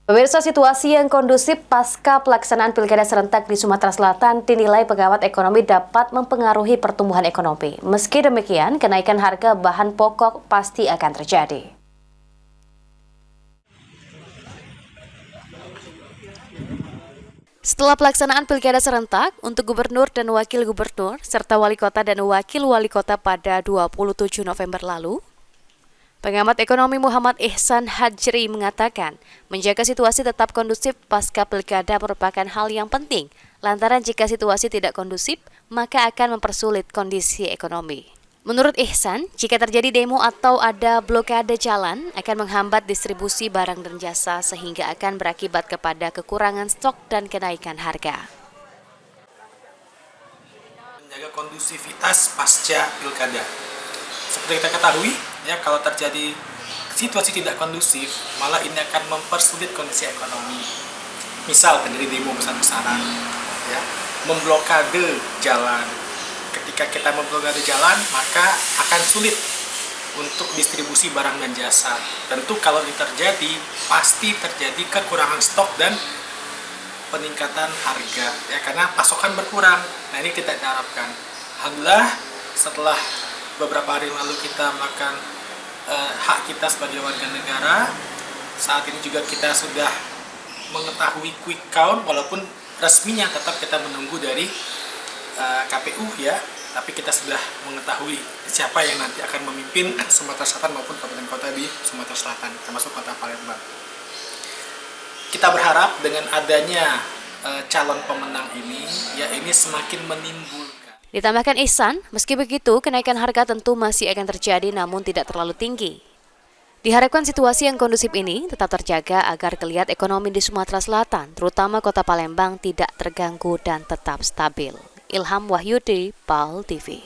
Pemirsa, situasi yang kondusif pasca pelaksanaan pilkada serentak di Sumatera Selatan dinilai pengamat ekonomi dapat mempengaruhi pertumbuhan ekonomi. Meski demikian, kenaikan harga bahan pokok pasti akan terjadi. Setelah pelaksanaan pilkada serentak untuk gubernur dan wakil gubernur, serta wali kota dan wakil wali kota pada 27 November lalu, pengamat ekonomi Muhammad Ihsan Hajri mengatakan, menjaga situasi tetap kondusif pasca pilkada merupakan hal yang penting, lantaran jika situasi tidak kondusif, maka akan mempersulit kondisi ekonomi. Menurut Ihsan, jika terjadi demo atau ada blokade jalan, akan menghambat distribusi barang dan jasa sehingga akan berakibat kepada kekurangan stok dan kenaikan harga. Menjaga kondusivitas pasca pilkada. Seperti kita ketahui, ya, kalau terjadi situasi tidak kondusif, malah ini akan mempersulit kondisi ekonomi. Misal terjadi demo besar-besaran, ya, memblokade jalan. Ketika kita memblokade jalan, maka akan sulit untuk distribusi barang dan jasa. Tentu kalau ini terjadi, pasti terjadi kekurangan stok dan peningkatan harga, ya, karena pasokan berkurang. Nah, ini tidak diharapkan. Alhamdulillah, setelah beberapa hari lalu kita melakukan hak kita sebagai warga negara, saat ini juga kita sudah mengetahui quick count, walaupun resminya tetap kita menunggu dari KPU, ya, tapi kita sudah mengetahui siapa yang nanti akan memimpin Sumatera Selatan maupun kabupaten kota di Sumatera Selatan, termasuk kota Palembang. Kita berharap dengan adanya calon pemenang ini, ya, ini semakin menimbulkan. Ditambahkan Ihsan, meski begitu, kenaikan harga tentu masih akan terjadi namun tidak terlalu tinggi. Diharapkan situasi yang kondusif ini tetap terjaga agar geliat ekonomi di Sumatera Selatan, terutama kota Palembang, tidak terganggu dan tetap stabil. Ilham Wahyudi, PAL TV.